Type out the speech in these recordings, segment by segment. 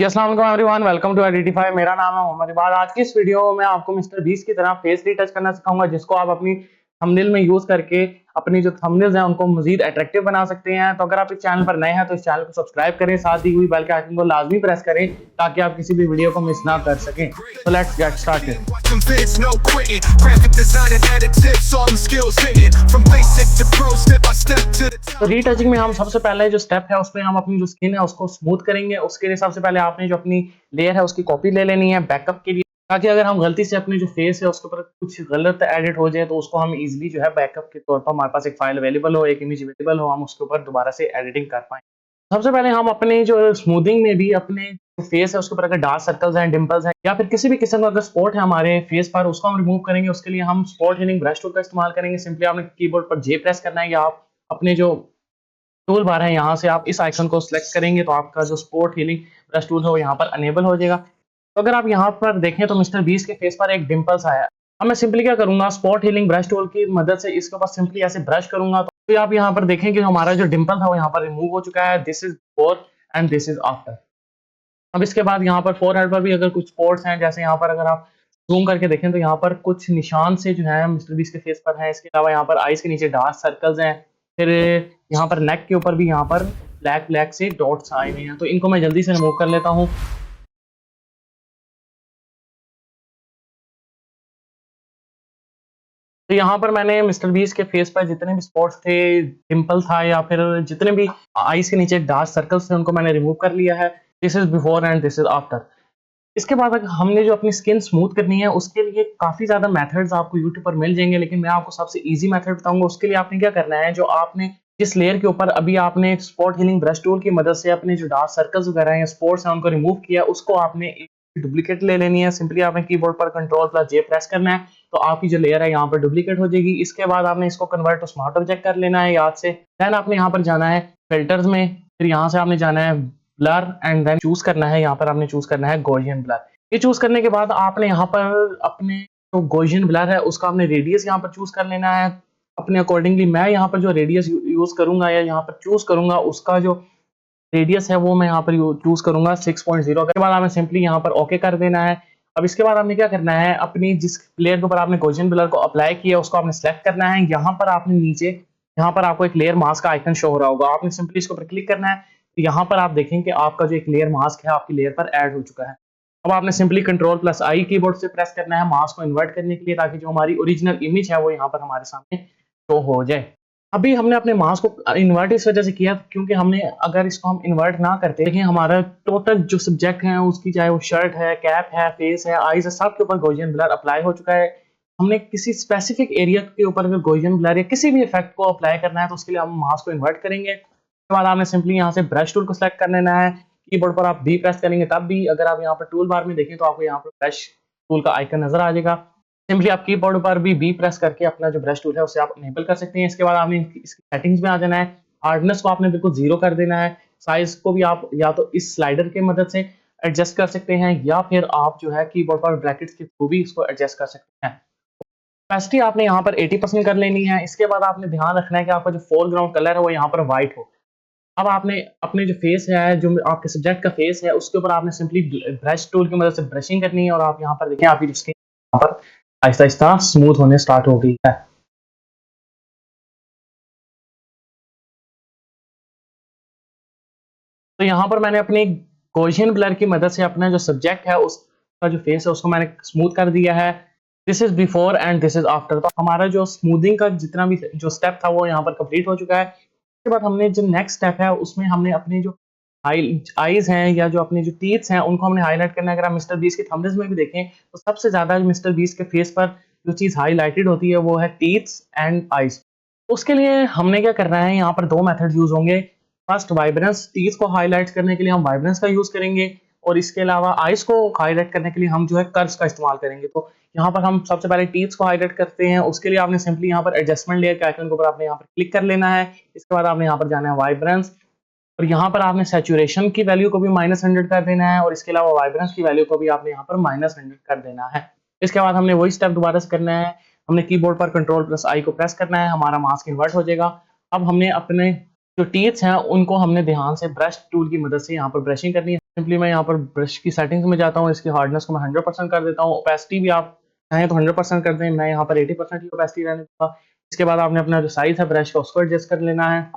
जी अस्सलाम वालेकुम everyone, welcome to identify. मेरा नाम है मोहम्मद इबाद। आज की इस वीडियो में आपको मिस्टर बीस्ट की तरह फेस रीटच करना सिखाऊंगा, जिसको आप अपनी थंबनेल में यूज करके अपनी जो थंबनेल्स हैं उनको मजीद अट्रैक्टिव बना सकते हैं। तो अगर आप इस चैनल पर नए हैं तो इस चैनल को सब्सक्राइब करें, साथ ही हुई बेल के आइकन को लाजमी प्रेस करें ताकि आप किसी भी वीडियो को मिस ना कर सकें। तो लेट्स गेट स्टार्टेड। तो रीटचिंग में हम सबसे पहले जो स्टेप है उसमें हम अपनी जो स्किन है उसको स्मूथ करेंगे। उसके लिए सबसे पहले आपने जो अपनी लेयर है उसकी कॉपी ले लेनी है बैकअप के लिए, ताकि अगर हम गलती से अपनी जो फेस है उसके ऊपर कुछ गलत एडिट हो जाए तो उसको हम इजीली जो है बैकअप के तौर पर हमारे पास एक फाइल अवेलेबल हो, एक इमेज अवेलेबल हो, हम उसके ऊपर दोबारा से एडिटिंग कर पाए। सबसे पहले हम अपने जो स्मूथिंग में भी अपने जो फेस है उसके ऊपर अगर डार्क सर्कल्स हैं, डिंपल्स हैं या फिर किसी भी किस्म का अगर स्पॉट है हमारे फेस पर, उसको हम रिमूव करेंगे। उसके लिए हम स्पॉट हीलिंग ब्रश टूल का इस्तेमाल करेंगे। सिंपली आपने कीबोर्ड पर जे प्रेस करना है या आप अपने जो टूल बार है यहाँ से आप इस आइकन को सिलेक्ट करेंगे तो आपका जो स्पॉट हीलिंग ब्रश टूल है वो यहाँ पर अनेबल हो जाएगा। तो अगर आप यहाँ पर देखें तो मिस्टर बीस्ट के फेस पर एक डिंपल्स आया। अब मैं सिंपली क्या करूंगा, स्पॉट हीलिंग ब्रश टूल की मदद से इसके ऊपर सिंपली ऐसे ब्रश करूंगा तो आप यहाँ पर देखें कि हमारा जो डिंपल था वो यहाँ पर रिमूव हो चुका है। This is before and this is after. अब इसके बाद यहाँ पर फोरहेड पर भी अगर कुछ स्पॉट्स हैं, जैसे यहाँ पर अगर आप जूम करके देखें तो यहाँ पर कुछ निशान से जो है मिस्टर बीस्ट के फेस पर है। इसके अलावा यहाँ पर आईज के नीचे डार्क सर्कल्स हैं। फिर यहाँ पर नेक के ऊपर भी यहाँ पर ब्लैक ब्लैक से डॉट्स आए हुए हैं, तो इनको मैं जल्दी से रिमूव कर लेता हूँ। तो यहाँ पर मैंने मिस्टर बीस्ट के फेस पर जितने भी स्पॉट्स थे, डिंपल था या फिर जितने भी आईज के नीचे डार्क सर्कल्स थे उनको मैंने रिमूव कर लिया है। This is before and this is after. इसके बाद अगर हमने जो अपनी स्किन स्मूथ करनी है उसके लिए काफ़ी ज़्यादा मेथड्स आपको यूट्यूब पर मिल जाएंगे, लेकिन मैं आपको सबसे इजी मेथड बताऊंगा। उसके लिए आपने क्या करना है, जो आपने जिस लेयर के ऊपर अभी आपने स्पॉट हीलिंग ब्रश टूल की मदद से अपने जो डार्क सर्कल्स वगैरह हैं या स्पॉट्स हैं उनको रिमूव किया, उसको आपने एक डुप्लीकेट ले लेनी है। सिंपली आपने कीबोर्ड पर कंट्रोल प्लस जे प्रेस करना है तो आपकी जो लेयर है यहाँ पर डुप्लीकेट हो जाएगी। इसके बाद आपने इसको कन्वर्ट टू स्मार्ट ऑब्जेक्ट कर लेना है याद से। देन आपने यहाँ पर जाना है फिल्टर्स में, फिर यहाँ से आपने जाना है ब्लर एंड देन चूज करना है, यहाँ पर आपने चूज करना है गॉसियन ब्लर। ये चूज करने के बाद आपने यहाँ पर अपने जो गॉसियन ब्लर है उसका आपने रेडियस यहाँ पर चूज कर लेना है अपने अकॉर्डिंगली। मैं यहाँ पर जो रेडियस यूज करूंगा या यहाँ पर चूज करूंगा उसका जो रेडियस है वो मैं यहाँ पर चूज करूंगा 6.0। के बाद आपने सिंपली यहाँ पर ओके कर देना है। अब इसके बाद आपने क्या करना है, अपनी जिस लेयर के ऊपर आपने गॉसियन ब्लर को अप्लाई किया उसको आपने सेलेक्ट करना है। यहाँ पर आपने नीचे यहाँ पर आपको एक लेयर मास्क का आइकन शो हो रहा होगा, आपने सिंपली इसके ऊपर क्लिक करना है। तो यहाँ पर आप देखें कि आपका जो एक लेयर मास्क है आपकी लेयर पर ऐड हो चुका है। अब आपने सिंपली कंट्रोल प्लस आई कीबोर्ड से प्रेस करना है माउस को इन्वर्ट करने के लिए, ताकि जो हमारी ओरिजिनल इमेज है वो यहाँ पर हमारे सामने शो हो जाए। अभी हमने अपने माउस को इन्वर्ट इस वजह से किया क्योंकि हमने अगर इसको हम इन्वर्ट ना करते, देखिए हमारा टोटल जो सब्जेक्ट है उसकी चाहे वो शर्ट है, कैप है, फेस है, आईज है, सब के ऊपर गॉसियन ब्लर अप्लाई हो चुका है। हमने किसी स्पेसिफिक एरिया के ऊपर अगर गॉसियन ब्लर या किसी भी इफेक्ट को अप्लाई करना है तो उसके लिए हम माउस को इन्वर्ट करेंगे। उसके बाद आपने सिंपली यहाँ से ब्रश टूल को सिलेक्ट कर लेना है। कीबोर्ड पर आप बी प्रेस करेंगे तब भी, अगर आप यहाँ पर टूल बार में देखें तो आपको यहाँ पर ब्रश टूल का आइकन नजर आ जाएगा। सिंपली आप कीबोर्ड पर भी बी प्रेस करके अपना जो ब्रश टूल है उसे आप इनेबल कर सकते हैं। इसके बाद आपने इसकी सेटिंग्स में आ जाना है। हार्डनेस को आपने बिल्कुल 0 कर देना है। साइज को भी आप या तो इस स्लाइडर की मदद से एडजस्ट कर सकते हैं या फिर आप जो है कीबोर्ड पर ब्रैकेट्स के थ्रू भी इसको एडजस्ट कर सकते हैं। कैपेसिटी आपने यहाँ पर 80% कर लेनी है। इसके बाद आपने ध्यान रखना है कि आपका जो फोरग्राउंड कलर है वो यहाँ पर व्हाइट हो। अब आपने अपने जो फेस है, जो आपके सब्जेक्ट का फेस है, उसके ऊपर आपने सिंपली ब्रश टूल की मदद से ब्रशिंग करनी है और आप यहाँ पर देखें आपकी जो स्किन यहाँ पर आहिस्ता आहिस्ता स्मूथ होने स्टार्ट हो गई है। तो यहाँ पर मैंने अपनी गॉसियन ब्लर की मदद से अपना जो सब्जेक्ट है उसका जो फेस है उसको मैंने स्मूथ कर दिया है। This is before and this is after. तो हमारा जो स्मूथिंग का जितना भी जो स्टेप था वो यहाँ पर कंप्लीट हो चुका है। उसके बाद हमने जो नेक्स्ट स्टेप है उसमें हमने अपने जो आईज हैं या जो अपने जो टीथ्स हैं उनको हमने हाईलाइट करना है। अगर आप मिस्टर बीस्ट के थंबनेल्स में भी देखें तो सबसे ज्यादा मिस्टर बीस्ट के फेस पर जो चीज हाईलाइटेड होती है वो है टीथ्स एंड आईज। उसके लिए हमने क्या करना है, यहाँ पर दो मेथड यूज होंगे। फर्स्ट वाइब्रेंस, टीथ को हाईलाइट करने के लिए हम वाइब्रेंस का यूज करेंगे और इसके अलावा आइस को हाईलाइट करने के लिए हम जो है कर्व्स का इस्तेमाल करेंगे। तो यहाँ पर हम सबसे पहले टीथ को हाईलाइट करते हैं। उसके लिए आपने सिंपली यहाँ पर एडजस्टमेंट लेयर के आइकन के ऊपर आपने यहाँ पर क्लिक कर लेना है। इसके बाद आपने यहाँ पर जाना है वाइब्रेंस और यहाँ पर आपने सैचुरेशन की वैल्यू को भी -100 कर देना है और इसके अलावा वाइब्रेंस की वैल्यू को भी आपने यहाँ पर -100 कर देना है। इसके बाद हमने वही स्टेप दोबारा से करना है। हमने कीबोर्ड पर कंट्रोल प्लस आई को प्रेस करना है, हमारा मास्क इन्वर्ट हो जाएगा। अब हमने अपने जो टीथ्स हैं उनको हमने ध्यान से ब्रश टूल की मदद से यहाँ पर ब्रशिंग करनी है। सिंपली मैं यहाँ पर ब्रश की सेटिंग्स में जाता हूँ, इसकी हार्डनेस को मैं 100% कर देता हूँ। ओपेसिटी भी आप चाहें तो 100% कर दें, मैं यहाँ पर 80% की ओपेसिटी रहने दूंगा। इसके बाद आपने अपना जो साइज है ब्रश का उसको एडजस्ट कर लेना है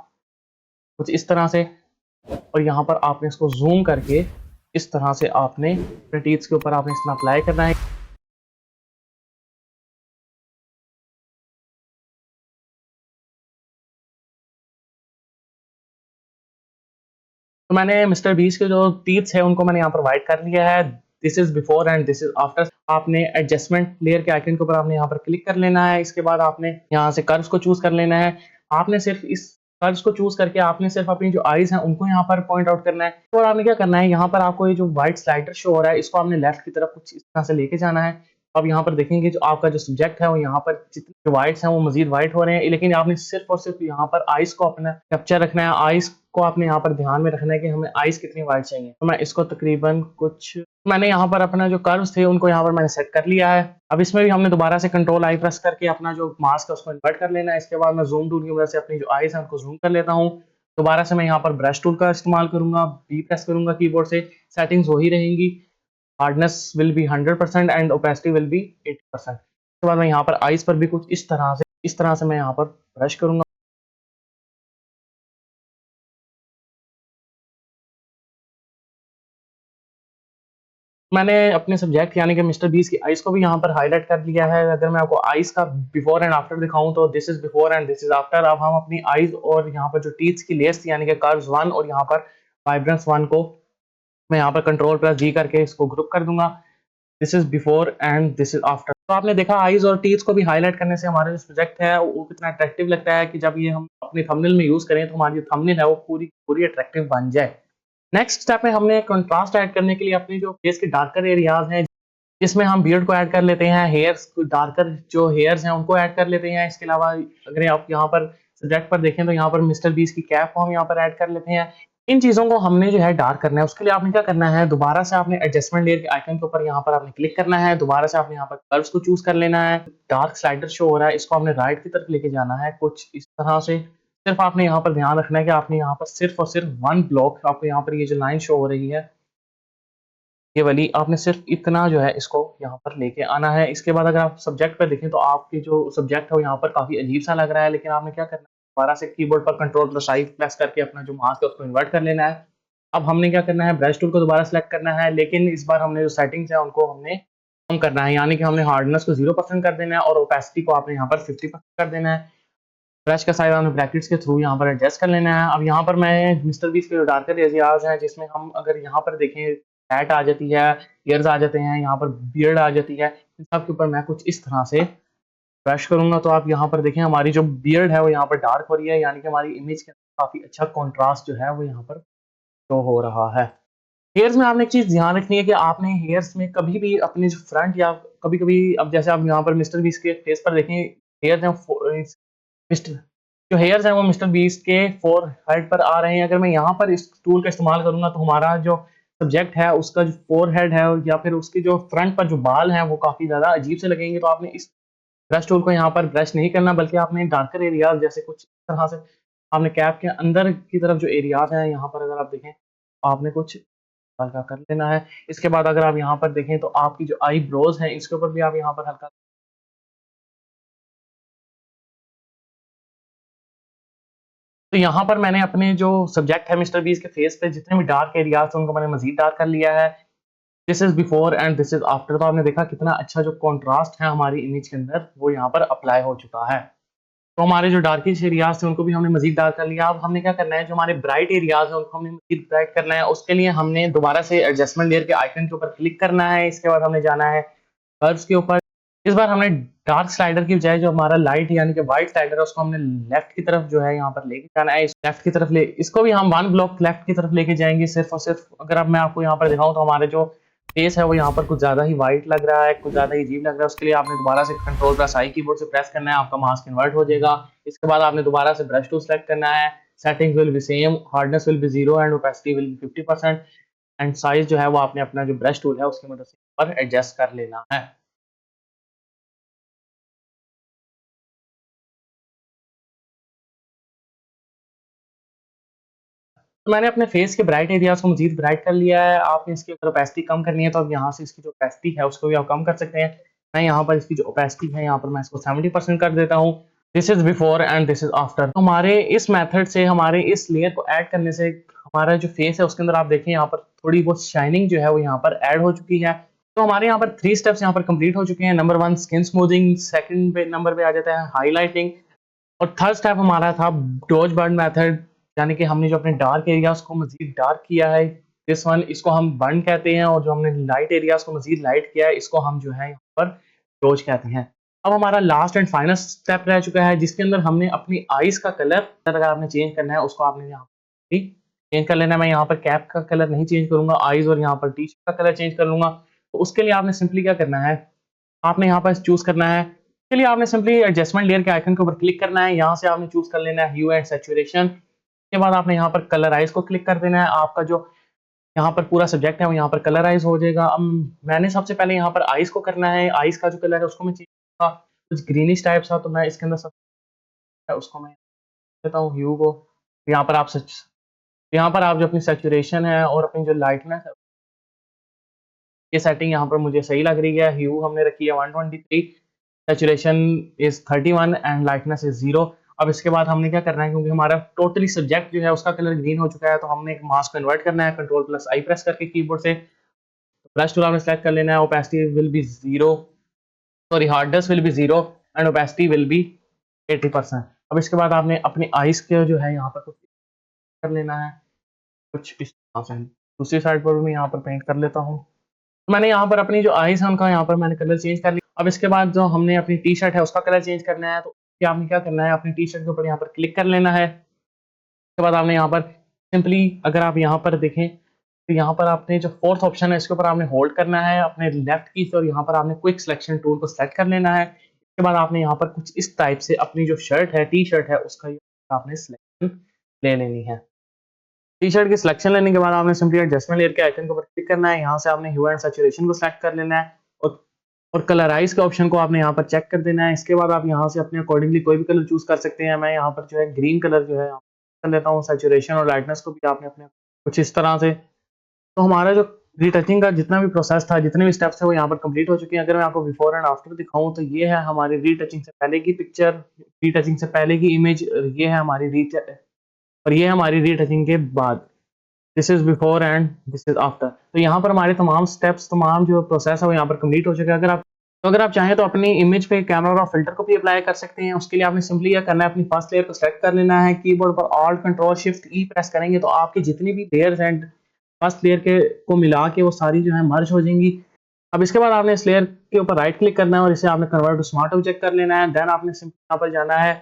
कुछ इस तरह से, और यहाँ पर आपने इसको जूम करके इस तरह से आपने अपने टीथ्स के ऊपर आपने इसमें अप्लाई करना है। तो मैंने मिस्टर बीस्ट के जो टीथ्स है उनको मैंने यहाँ पर वाइट कर लिया है। This is before and this is after. आपने एडजस्टमेंट लेयर के आइकन के ऊपर आपने यहाँ पर क्लिक कर लेना है। इसके बाद आपने यहाँ से कर्व्स को चूज कर लेना है। आपने सिर्फ इस कर्व्स को चूज करके आपने सिर्फ अपनी जो आईज हैं उनको यहाँ पर पॉइंट आउट करना है। और आपने क्या करना है, यहाँ पर आपको ये जो व्हाइट स्लाइडर शो हो रहा है इसको आपने लेफ्ट की तरफ कुछ इस तरह से लेके जाना है। अब यहाँ पर देखेंगे जो आपका जो सब्जेक्ट है वो यहाँ पर जितने व्हाइट्स हैं वो मजीद व्हाइट हो रहे हैं, लेकिन आपने सिर्फ और सिर्फ यहाँ पर आइस को अपना कैप्चर रखना है। आइस को आपने यहाँ पर ध्यान में रखना है कि हमें आइस कितनी वाइट चाहिए। तो मैं इसको तकरीबन कुछ मैंने यहाँ पर अपना जो कर्व्स थे उनको यहाँ पर मैंने सेट कर लिया है। अब इसमें भी हमने दोबारा से कंट्रोल आई प्रेस करके अपना जो मास्क है उसको इन्वर्ट कर लेना है। इसके बाद मैं जूम टूल की मदद से अपनी जो आइस है उनको जूम कर लेता हूँ। दोबारा से मैं यहाँ पर ब्रश टूल का इस्तेमाल करूंगा, बी प्रेस करूंगा कीबोर्ड से, सेटिंग्स वही रहेंगी। Hardness will be 100% and opacity will be 80%। उसके बाद मैं यहाँ पर आइस पर भी कुछ इस तरह से मैं यहाँ पर ब्रश करूंगा। मैंने अपने सब्जेक्ट यानी कि मिस्टर बीस की आइस को भी यहाँ पर हाईलाइट कर लिया है। अगर मैं आपको आइस का बिफोर एंड आफ्टर दिखाऊं तो this is before and this is after. अब हम अपनी आइस और यहाँ पर जो टीथ्स की लेयर्स थी यानी कि कर्व्स 1 और यहाँ पर वाइब्रेंस 1 को मैं यहाँ पर कंट्रोल प्लस जी करके इसको ग्रुप कर दूंगा। This is before and this is after. तो आपने देखा आइज और टीथ को भी हाईलाइट करने से हमारा जो प्रोजेक्ट है वो कितना अट्रैक्टिव लगता है कि जब ये हम अपने थंबनेल में यूज करें तो हमारी जो थंबनेल है वो पूरी पूरी अट्रैक्टिव बन जाए। नेक्स्ट स्टेप में हमने कंट्रास्ट ऐड करने के लिए अपनी जो फेस के डार्कर एरियाज हैं जिसमें हम बियर्ड को ऐड कर लेते हैं, हेयर्स डार्कर जो हेयर्स हैं उनको ऐड कर लेते हैं। इसके अलावा अगर आप यहाँ पर सब्जेक्ट पर देखें तो यहाँ पर मिस्टर बीस की कैप को हम यहाँ पर ऐड कर लेते हैं। इन चीजों को हमने जो है डार्क करना है, उसके लिए आपने क्या करना है, दोबारा से आपने एडजस्टमेंट लेयर के आइकन के ऊपर यहाँ पर आपने क्लिक करना है। दोबारा से आपने यहाँ पर कर्व्स को चूज कर लेना है। डार्क स्लाइडर शो हो रहा है, इसको आपने राइट की तरफ लेके जाना है कुछ इस तरह से। सिर्फ आपने यहाँ पर ध्यान रखना है कि आपने यहाँ पर सिर्फ और सिर्फ वन ब्लॉक, आपको यहाँ पर ये जो लाइन शो हो रही है ये वाली, आपने सिर्फ इतना जो है इसको यहाँ पर लेके आना है। इसके बाद अगर आप सब्जेक्ट पर देखें तो आपकी जो सब्जेक्ट है वो यहाँ पर काफी अजीब सा लग रहा है, लेकिन आपने क्या करना है, दोबारा से कीबोर्ड पर कंट्रोल प्लस आई प्रेस करके अपना जो मास्क है उसको इन्वर्ट कर लेना है। अब हमने क्या करना है, ब्रश टूल को दोबारा सेलेक्ट करना है, लेकिन इस बार हमने जो सेटिंग्स है उनको हमने कम करना है, यानी कि हमने हार्डनेस को 0% कर देना है और ओपेसिटी को आपने यहाँ पर 50% कर देना है। ब्रश का साइज हमने ब्रैकेट्स के थ्रू यहाँ पर एडजस्ट कर लेना है। अब यहाँ पर मैं मिस्टर बीस के जो डार्कर एरियाज हैं जिसमें हम अगर यहाँ पर देखें हैट आ जाती है, ईयर्स आ जाते हैं, यहाँ पर बियर्ड आ जाती है, इन सब के ऊपर मैं कुछ इस तरह से ब्रश करूंगा तो आप यहाँ पर देखें हमारी जो बियर्ड है वो यहाँ पर डार्क हो रही है, यानी कि हमारी इमेज के अंदर काफी अच्छा कॉन्ट्रास्ट जो है वो यहाँ पर शो हो रहा है। हेयर्स में आपने एक चीज ध्यान रखनी है कि आपने हेयर्स में कभी भी अपने जो फ्रंट या कभी कभी अब जैसे आप यहाँ पर मिस्टर बीस के फेस पर देखें हेयर्स हैं मिस्टर जो हेयर्स हैं वो मिस्टर बीस्ट के फोर हेड पर आ रहे हैं। अगर मैं यहाँ पर इस टूल का इस्तेमाल करूंगा तो हमारा जो सब्जेक्ट है उसका जो फोर हेड है या फिर उसके जो फ्रंट पर जो बाल हैं वो काफी ज्यादा अजीब से लगेंगे। तो आपने इस ब्रश टूल को यहाँ पर ब्रश नहीं करना, बल्कि आपने डार्कर एरियाज जैसे कुछ इस तरह से आपने कैप के अंदर की तरफ जो एरियाज हैं यहाँ पर अगर आप देखें तो आपने कुछ हल्का कर लेना है। इसके बाद अगर आप यहाँ पर देखें तो आपकी जो आई ब्रोज हैं इसके ऊपर भी आप यहाँ पर हल्का। तो यहाँ पर मैंने अपने जो सब्जेक्ट है मिस्टर बीस के फेस पे जितने भी डार्क एरियाज थे उनको मैंने मजीद डार्क कर लिया है। This is before and this is after. तो आपने देखा कितना अच्छा जो कॉन्ट्रास्ट है हमारी इमेज के अंदर वो यहाँ पर अप्लाई हो चुका है। तो हमारे जो डार्किश एरियाज थे उनको भी हमने मजीद डार्क कर लिया। अब हमने क्या करना है, जो हमारे ब्राइट एरियाज हैं उनको हमने मजीद ब्राइट करना है। उसके लिए हमने दोबारा से एडजस्टमेंट लेयर के आइकन के ऊपर क्लिक करना है। इसके बाद हमने जाना है कर्व्स के ऊपर। इस बार हमने डार्क स्लाइडर की बजाय जो हमारा लाइट यानी कि व्हाइट स्लाइडर है उसको हमने लेफ्ट की तरफ जो है यहाँ पर लेके जाना है। इस लेफ्ट की तरफ ले इसको भी हम वन ब्लॉक लेफ्ट की तरफ लेके जाएंगे सिर्फ और सिर्फ। अगर अब मैं आपको यहाँ पर दिखाऊं तो हमारे जो फेस है वो यहाँ पर कुछ ज्यादा ही व्हाइट लग रहा है, कुछ ज्यादा ही अजीब लग रहा है। उसके लिए आपने दोबारा से कंट्रोल प्लस आई कीबोर्ड से प्रेस करना है, आपका मास्क कन्वर्ट हो जाएगा। इसके बाद आपने दोबारा से ब्रश टूल सेलेक्ट करना है। Settings will be same, hardness will be 0 and opacity will be 50%। And size जो है वो आपने अपना जो ब्रश टूल है उसकी मदद से पर एडजस्ट कर लेना है। तो मैंने अपने फेस के ब्राइट एरियाज को मजीद ब्राइट कर लिया है। आपने इसकी अगर ओपेसिटी कम करनी है तो अब यहाँ से इसकी जो ओपेसिटी है उसको भी आप कम कर सकते हैं। मैं यहाँ पर इसकी जो ओपेसिटी है यहाँ पर मैं इसको 70% कर देता हूँ। This is before and this is after. हमारे इस मेथड से, हमारे इस लेयर को ऐड करने से हमारा जो फेस है उसके अंदर आप देखें यहाँ पर थोड़ी बहुत शाइनिंग जो है वो यहाँ पर ऐड हो चुकी है। तो हमारे यहाँ पर 3 स्टेप्स यहाँ पर कंप्लीट हो चुके हैं। नंबर 1 स्किन स्मूथिंग, सेकंड पे नंबर पे आ जाता है हाईलाइटिंग, और थर्ड स्टेप हमारा था डॉज बर्न मेथड, यानी कि हमने जो अपने डार्क एरियाज को मजीद डार्क किया है, दिस वन, इसको हम बर्न कहते हैं, और जो हमने लाइट एरियाज को मजीद लाइट किया है इसको हम जो है यहाँ पर डॉज कहते हैं। अब हमारा लास्ट एंड फाइनल स्टेप रह चुका है जिसके अंदर हमने अपनी आईज का कलर अगर आपने चेंज करना है उसको आपने यहाँ पर चेंज कर लेना है। मैं यहाँ पर कैप का कलर नहीं चेंज करूंगा, आईज और यहाँ पर टी शर्ट का कलर चेंज कर लूंगा। तो उसके लिए आपने सिंपली क्या करना है, आपने यहाँ पर चूज करना है, इसके लिए आपने सिंपली एडजस्टमेंट लेयर के आइकन के ऊपर क्लिक करना है। यहाँ से आपने चूज कर लेना है ह्यू एंड सैचुरेशन। के बाद आपने यहाँ पर कलराइज को क्लिक कर देना है। आपका जो यहाँ पर पूरा सब्जेक्ट है वो यहाँ पर कलराइज हो जाएगा। अब मैंने सबसे पहले यहाँ पर आइज को करना है, आइज का जो कलर है उसको मैं चेंज करूंगा, कुछ ग्रीनिश टाइप सा, तो मैं इसके अंदर सब उसको मैं देता हूँ ह्यू को। यहाँ पर आप जो अपनी सैचुरेशन है और अपनी जो लाइटनेस है, ये सेटिंग यहाँ पर मुझे सही लग रही है। ह्यू हमने रखी है 123, saturation is 31 and lightness is 0। अब इसके बाद हमने क्या करना है, क्योंकि हमारा टोटली सब्जेक्ट जो है उसका कलर ग्रीन हो चुका है, तो हमने एक मास्क कन्वर्ट करना है Ctrl+I प्रेस करके कीबोर्ड से। ब्रश टूल आपने सेलेक्ट कर लेना है। Opacity will be 0, sorry hardness will be 0 and opacity will be 80%। अब इसके बाद आपने अपनी आइज के जो है यहाँ पर कुछ कर लेना है, कुछ इस तरह से। दूसरी साइड पर मैं यहाँ पर पेंट कर लेता हूँ। मैंने यहाँ पर अपनी जो आईज है उनका यहाँ पर मैंने कलर चेंज कर लिया। अब इसके बाद जो हमने अपनी टी शर्ट है उसका कलर चेंज करना है, तो आपने क्या करना है, अपनी टी शर्ट के ऊपर यहाँ पर क्लिक कर लेना है। उसके बाद आपने यहाँ पर सिंपली, अगर आप यहाँ पर देखें तो यहाँ पर आपने जो फोर्थ ऑप्शन है इसके ऊपर आपने होल्ड करना है अपने लेफ्ट की से, और यहाँ पर आपने क्विक सिलेक्शन टूल को सेलेक्ट कर लेना है। इसके बाद आपने यहाँ पर कुछ इस टाइप से अपनी जो शर्ट है, टी शर्ट है, उसका आपने सिलेक्शन ले लेनी है। टी शर्ट की सिलेक्शन लेने के बाद आपने सिंपली एडजस्टमेंट लेयर के आइकन के ऊपर क्लिक करना है। यहाँ से आपने ह्यू एंड सैचुरेशन को सिलेक्ट कर लेना है, और कलराइज के ऑप्शन को आपने यहाँ पर चेक कर देना है। इसके बाद आप यहाँ से अपने अकॉर्डिंगली कोई भी कलर चूज कर सकते हैं। मैं यहाँ पर जो है ग्रीन कलर जो है कर लेता हूँ। सैचुरेशन और लाइटनेस को भी आपने अपने कुछ इस तरह से। तो हमारा जो रीटचिंग का जितना भी प्रोसेस था, जितने भी स्टेप्स थे, वो यहाँ पर कंप्लीट हो चुके हैं। अगर मैं आपको बिफोर एंड आफ्टर दिखाऊं तो ये है हमारी रीटचिंग से पहले की पिक्चर, रीटचिंग से पहले की इमेज, ये है हमारी और ये है हमारी रीटचिंग के बाद। This is before and this is after. तो यहाँ पर हमारे तमाम स्टेप्स, तमाम जो प्रोसेस है वो यहाँ पर कंप्लीट हो चुका है। अगर आप चाहें तो अपनी इमेज पे कैमरा रॉ फिल्टर को भी अप्लाई कर सकते हैं। उसके लिए आपने सिंपली क्या करना है, अपनी फर्स्ट लेयर को सेलेक्ट कर लेना है। कीबोर्ड पर ऑल्ट कंट्रोल शिफ्ट ई प्रेस करेंगे तो आपकी जितनी भी लेयर्स हैं फर्स्ट लेयर के को मिला के वो सारी जो है मर्ज हो जाएंगी। अब इसके बाद आपने इस लेयर के ऊपर राइट क्लिक करना है और इसे आपने कन्वर्ट टू स्मार्ट ऑब्जेक्ट कर लेना है। देन आपने सिंपली यहाँ पर जाना है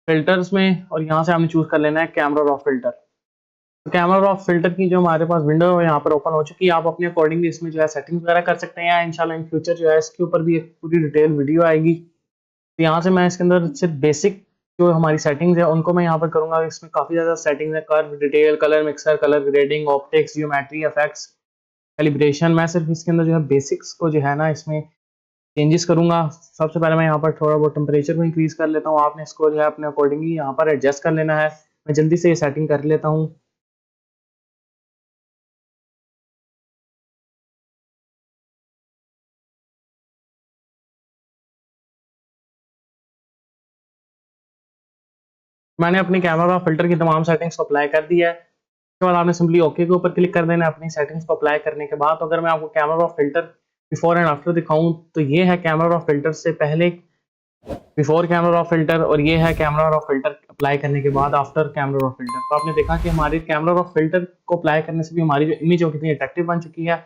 फिल्टर्स में, और यहाँ से आपने चूज कर लेना है कैमरा रॉ फिल्टर। तो कैमरा रॉ फिल्टर की जो हमारे पास विंडो है यहाँ पर ओपन हो चुकी है। आप अपने अकॉर्डिंगली इसमें जो है सेटिंग्स वगैरह कर सकते हैं। इंशाल्लाह इन फ्यूचर जो है इसके ऊपर भी एक पूरी डिटेल वीडियो आएगी। तो यहाँ से मैं इसके अंदर सिर्फ बेसिक जो हमारी सेटिंग्स है उनको मैं यहाँ पर करूँगा। इसमें काफ़ी ज़्यादा सेटिंग्स है, curve, detail, colour mixer, colour grading, optics, geometry, effects, calibration. मैं सिर्फ इसके अंदर जो है बेसिक्स को जो है ना इसमें चेंजेस करूंगा। सबसे पहले मैं यहाँ पर थोड़ा बहुत टेम्परेचर को इंक्रीज कर लेता हूँ। आपने इसको जो है अपने अकॉर्डिंगली यहाँ पर एडजस्ट कर लेना है। मैं जल्दी से ये सेटिंग कर लेता हूँ। मैंने अपनी कैमरा फिल्टर की तमाम सेटिंग्स को अप्लाई कर दिया है। उसके बाद आपने सिंपली ओके के ऊपर क्लिक कर देना है अपनी सेटिंग्स को अप्लाई करने के बाद। तो अगर मैं आपको camera filter before and after दिखाऊं तो ये है कैमरा फिल्टर से पहले बिफोर कैमरा फिल्टर, और ये है कैमरा फिल्टर अप्लाई करने के बाद आफ्टर कैमरा फिल्टर। तो आपने देखा कि हमारी कैमरा फिल्टर को अप्लाई करने से भी हमारी जो इमेज है कितनी अट्रैक्टिव बन चुकी है।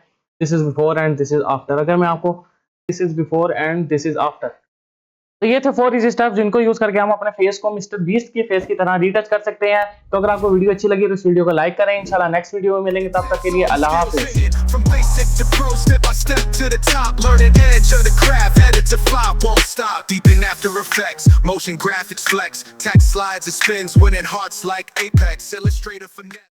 This is before and this is after. अगर मैं आपको this is before and this is after, तो ये थे 4 इजी स्टेप्स जिनको यूज करके हम अपने फेस को मिस्टर बीस्ट के फेस की तरह रीटच कर सकते हैं। तो अगर आपको वीडियो अच्छी लगी तो इस वीडियो को लाइक करें। इंशाल्लाह नेक्स्ट वीडियो में मिलेंगे, तब तक के लिए अल्लाह हाफिज़। From basic to pro, step by step to the top. Learning edge of the craft, headed to fly, won't stop. Deep in After Effects, motion graphics flex, text slides and spins, winning hearts like Apex. Illustrator finesse.